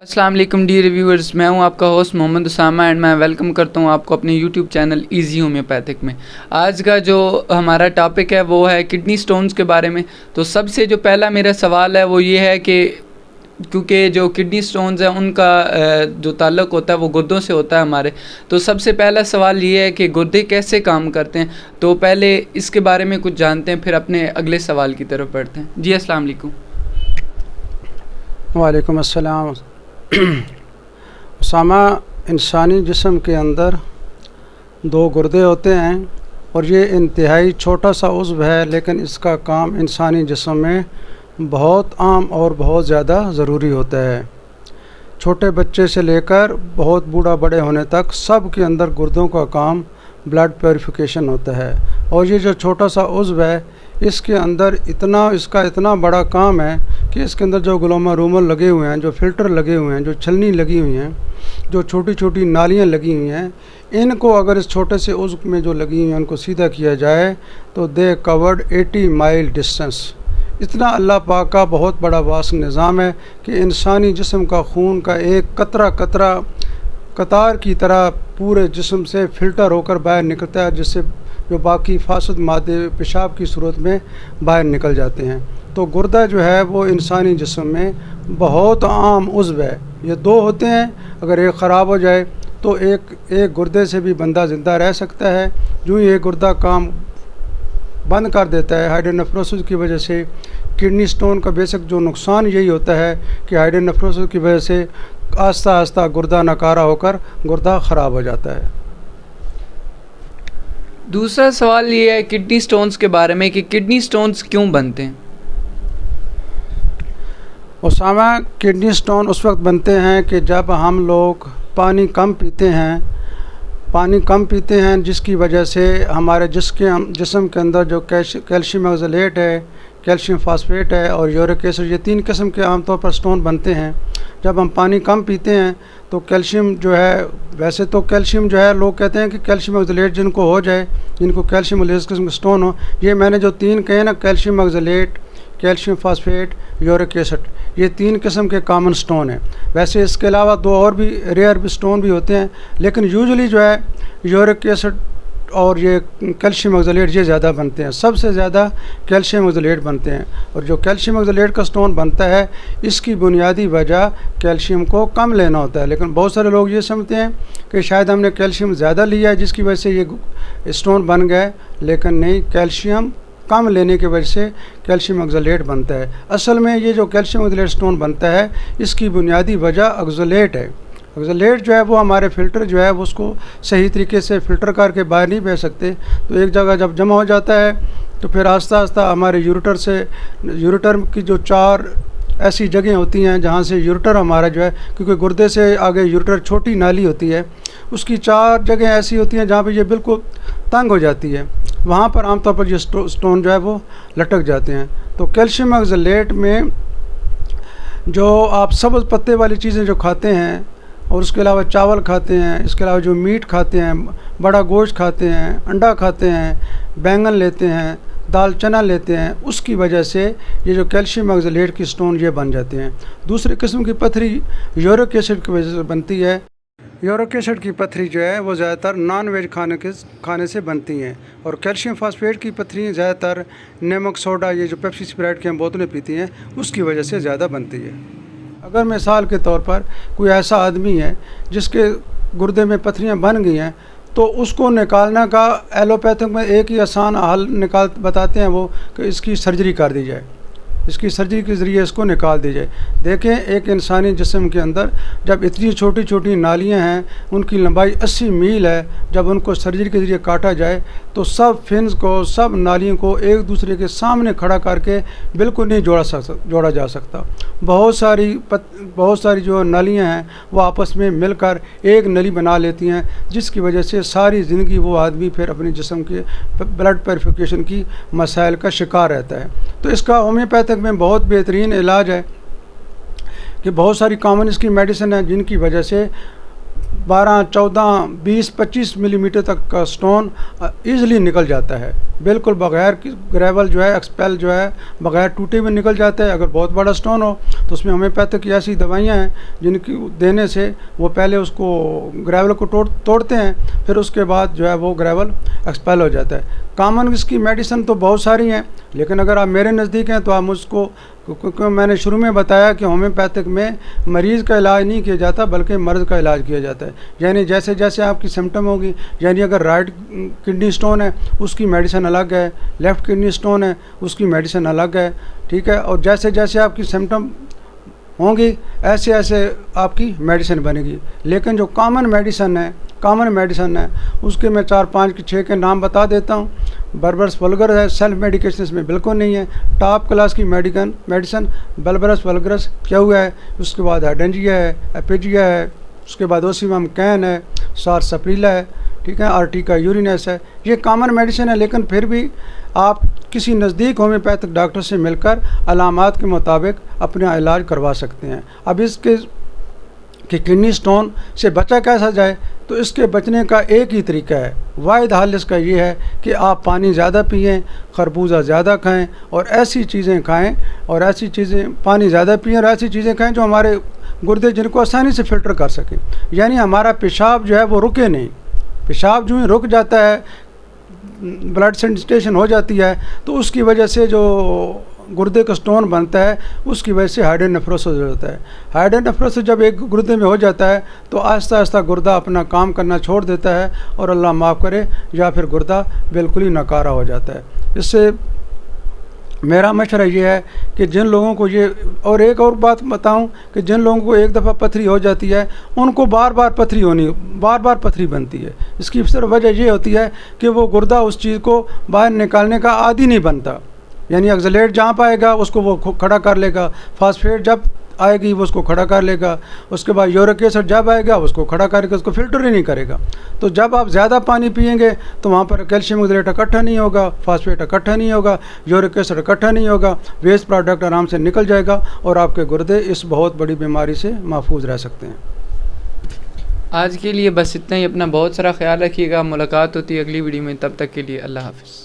अस्सलाम वालेकुम dear viewers, मैं हूं आपका होस्ट मोहम्मद उसामा एंड मैं वेलकम करता हूं आपको अपने यूट्यूब चैनल इजी होम्योपैथिक में। आज का जो हमारा टॉपिक है वो है किडनी स्टोन्स के बारे में। तो सबसे जो पहला मेरा सवाल है वो ये है कि क्योंकि जो किडनी स्टोन्स हैं उनका जो ताल्लुक़ होता है वो गुर्दों से होता है हमारे। तो सबसे पहला सवाल ये है कि गुर्दे कैसे काम करते हैं। तो पहले इसके बारे में कुछ जानते हैं, फिर अपने अगले सवाल की तरफ बढ़ते हैं। जी अस्सलाम वालेकुम। वालेकुम अस्सलाम। उसामा, इंसानी जिस्म के अंदर दो गुर्दे होते हैं और ये इंतहाई छोटा सा उज़्व है, लेकिन इसका काम इंसानी जिस्म में बहुत आम और बहुत ज़्यादा ज़रूरी होता है। छोटे बच्चे से लेकर बहुत बूढ़ा बड़े होने तक सब के अंदर गुर्दों का काम ब्लड प्योरीफिकेशन होता है। और ये जो छोटा सा उज़्व है इसके अंदर इसका इतना बड़ा काम है कि इसके अंदर जो ग्लोमा रूमर लगे हुए हैं, जो फ़िल्टर लगे हुए हैं, जो छलनी लगी हुई हैं, जो छोटी छोटी नालियाँ लगी हुई हैं, इनको अगर इस छोटे से उज़्व में जो लगी हुई हैं उनको सीधा किया जाए तो दे कवर्ड 80 माइल डिस्टेंस। इतना अल्लाह पाक का बहुत बड़ा वास्ट निज़ाम है कि इंसानी जिस्म का खून का एक कतरा कतरा कतार की तरह पूरे जिस्म से फ़िल्टर होकर बाहर निकलता है, जिससे जो बाकी फासद मादे पेशाब की सूरत में बाहर निकल जाते हैं। तो गुर्दा जो है वो इंसानी जिस्म में बहुत आम उज़्व है। ये दो होते हैं, अगर एक ख़राब हो जाए तो एक गुर्दे से भी बंदा ज़िंदा रह सकता है। जो ही एक गुर्दा काम बंद कर देता है हाइड्रोनेफ्रोसिस की वजह से, किडनी स्टोन का बेसिक जो नुकसान यही होता है कि हाइड्रोनेफ्रोसिस की वजह से आस्ता आस्ता गुर्दा नकारा होकर गुर्दा ख़राब हो जाता है। दूसरा सवाल ये है किडनी स्टोन्स के बारे में कि किडनी स्टोन्स क्यों बनते हैं। उसामा, किडनी स्टोन उस वक्त बनते हैं कि जब हम लोग पानी कम पीते हैं जिसकी वजह से हमारे जिस्म के अंदर जो कैल्शियम ऑक्सलेट है, कैल्शियम फास्फेट है और यूरिक एसिड, ये 3 किस्म के आमतौर पर स्टोन बनते हैं। जब हम पानी कम पीते हैं तो कैल्शियम जो है, वैसे तो कैल्शियम जो है लोग कहते हैं कि कैल्शियम ऑक्सलेट जिनको हो जाए, जिनको कैल्शियम ऑक्सलेट किस्म के स्टोन हो, ये मैंने जो 3 कहे ना, calcium oxalate, calcium phosphate, uric acid, ये 3 किस्म के कॉमन स्टोन हैं। वैसे इसके अलावा 2 और भी रेयर भी स्टोन भी होते हैं, लेकिन यूजुअली जो है यूरिक एसिड और ये कैल्शियम ऑक्सलेट ये ज़्यादा बनते हैं। सबसे ज़्यादा कैल्शियम ऑक्सलेट बनते हैं। और जो कैल्शियम ऑक्सलेट का स्टोन बनता है इसकी बुनियादी वजह कैल्शियम को कम लेना होता है। लेकिन बहुत सारे लोग ये समझते हैं कि शायद हमने कैल्शियम ज़्यादा लिया है जिसकी वजह से ये स्टोन बन गए, लेकिन नहीं, कैल्शियम कम लेने की वजह से कैल्शियम ऑक्सलेट बनता है। असल में ये जो कैल्शियम ऑक्सलेट स्टोन बनता है इसकी बुनियादी वजह ऑक्सलेट है। ऑक्सलेट जो है वो हमारे फ़िल्टर जो है वो उसको सही तरीके से फ़िल्टर करके बाहर नहीं भेज सकते। तो एक जगह जब जमा हो जाता है तो फिर आस्ता आस्ता हमारे यूरेटर की जो 4 ऐसी जगह होती हैं जहाँ से यूरेटर हमारा जो है, क्योंकि गुर्दे से आगे यूरेटर छोटी नाली होती है, उसकी 4 जगह ऐसी होती हैं जहाँ पे ये बिल्कुल तंग हो जाती है, वहाँ पर आमतौर पर ये स्टोन जो है वो लटक जाते हैं। तो कैल्शियम ऑक्सलेट में जो आप सब्ज़ पत्ते वाली चीज़ें जो खाते हैं और उसके अलावा चावल खाते हैं, इसके अलावा जो मीट खाते हैं, बड़ा गोश्त खाते हैं, अंडा खाते हैं, बैंगन लेते हैं, दाल चना लेते हैं, उसकी वजह से ये जो कैल्शियम ऑक्सलेट की स्टोन ये बन जाते हैं। दूसरी किस्म की पथरी यूरिक एसिड की वजह से बनती है। यूरिक एसिड की पथरी जो है वो ज़्यादातर नॉन वेज खाने से बनती हैं। और कैल्शियम फास्फेट की पथरी ज़्यादातर नमक सोडा, ये जो पेप्सी स्प्राइट की हम बोतलें पीती हैं, उसकी वजह से ज़्यादा बनती है। अगर मिसाल के तौर पर कोई ऐसा आदमी है जिसके गुर्दे में पथरियां बन गई हैं तो उसको निकालने का एलोपैथिक में एक ही आसान हल बताते हैं वो कि इसकी सर्जरी कर दी जाए, इसकी सर्जरी के ज़रिए इसको निकाल दी जाए। देखें, एक इंसानी जिस्म के अंदर जब इतनी छोटी छोटी नालियां हैं, उनकी लंबाई 80 मील है, जब उनको सर्जरी के ज़रिए काटा जाए तो सब फिन्स को, सब नालियों को एक दूसरे के सामने खड़ा करके बिल्कुल नहीं जोड़ा जा सकता। बहुत सारी जो नालियां हैं वो आपस में मिलकर एक नली बना लेती हैं, जिसकी वजह से सारी ज़िंदगी वो आदमी फिर अपने जिस्म के ब्लड प्योरीफिकेशन की मसाइल का शिकार रहता है। तो इसका होम्योपैथिक में बहुत बेहतरीन इलाज है कि बहुत सारी कॉमन इसकी मेडिसिन है जिनकी वजह से 12, 14, 20, 25 मिलीमीटर तक का स्टोन ईज़िली निकल जाता है। बिल्कुल बगैर ग्रेवल जो है एक्सपेल जो है बगैर टूटे हुए निकल जाता है। अगर बहुत बड़ा स्टोन हो तो उसमें होम्योपैथिक की ऐसी दवाइयाँ हैं जिनकी देने से वो पहले उसको ग्रेवल को तोड़ते हैं, फिर उसके बाद जो है वो ग्रेवल एक्सपेल हो जाता है। कॉमन इसकी मेडिसिन तो बहुत सारी हैं, लेकिन अगर आप मेरे नज़दीक हैं तो आप मुझको, क्योंकि मैंने शुरू में बताया कि होम्योपैथिक में मरीज़ का इलाज नहीं किया जाता बल्कि मर्ज़ का इलाज किया जाता है। यानी जैसे जैसे आपकी सिम्टम होगी, यानी अगर राइट किडनी स्टोन है उसकी मेडिसिन अलग है, लेफ़्ट किडनी स्टोन है उसकी मेडिसिन अलग है, ठीक है। और जैसे जैसे आपकी सिम्टम होंगी ऐसे ऐसे आपकी मेडिसिन बनेगी। लेकिन जो कॉमन मेडिसिन है उसके मैं 4, 5, 6 के नाम बता देता हूँ। बर्बरस वल्गर है, सेल्फ मेडिकेशन इसमें बिल्कुल नहीं है। टॉप क्लास की मेडिसिन बर्बरस वल्गरस क्या हुआ है, उसके बाद हाइड्रेंजिया है, एपिजिया है, उसके बाद ओसीमम कैन है, सारसप्रीला है, ठीक है, आर्टिका यूरिनस है। ये कॉमन मेडिसिन है, लेकिन फिर भी आप किसी नज़दीक होम्योपैथिक डॉक्टर से मिलकर अलामात के मुताबिक अपना इलाज करवा सकते हैं। अब इसके कि किडनी स्टोन से बचा कैसा जाए, तो इसके बचने का एक ही तरीका है, वाहिद हल इसका ये है कि आप पानी ज़्यादा पिएं, खरबूजा ज़्यादा खाएं और ऐसी चीज़ें खाएं, और ऐसी चीज़ें पानी ज़्यादा पिएं और ऐसी चीज़ें खाएं जो हमारे गुर्दे जिनको आसानी से फ़िल्टर कर सकें। यानी हमारा पेशाब जो है वो रुके नहीं। पेशाब जो ही रुक जाता है, ब्लड सेंसिटाइजेशन हो जाती है, तो उसकी वजह से जो गुर्दे का स्टोन बनता है उसकी वजह से हाइड्रोनेफ्रोसिस हो जाता है। हाइड्रोनेफ्रोसिस जब एक गुर्दे में हो जाता है तो आहिस्ता आहिस्ता गुर्दा अपना काम करना छोड़ देता है और अल्लाह माफ़ करे, या फिर गुर्दा बिल्कुल ही नकारा हो जाता है। इससे मेरा मशवरा ये है कि जिन लोगों को ये, और एक और बात बताऊं कि जिन लोगों को एक दफ़ा पथरी हो जाती है उनको बार बार पथरी बनती है। इसकी सिर्फ वजह ये होती है कि वो गुर्दा उस चीज़ को बाहर निकालने का आदी नहीं बनता। यानी ऑक्सलेट जहाँ पाएगा उसको वो खड़ा कर लेगा, फास्फेट जब आएगी वो उसको खड़ा कर लेगा, उसके बाद यूरिक एसिड जब आएगा उसको खड़ा करके उसको फिल्टर ही नहीं करेगा। तो जब आप ज़्यादा पानी पिएंगे तो वहाँ पर कैल्शियम ऑक्सलेट इकट्ठा नहीं होगा, फास्फेट इकट्ठा नहीं होगा, यूरिक एसिड इकट्ठा नहीं होगा, वेस्ट प्रोडक्ट आराम से निकल जाएगा और आपके गुर्दे इस बहुत बड़ी बीमारी से महफूज रह सकते हैं। आज के लिए बस इतना ही। अपना बहुत सारा ख्याल रखिएगा। मुलाकात होती है अगली वीडियो में, तब तक के लिए अल्लाह हाफ़िज़।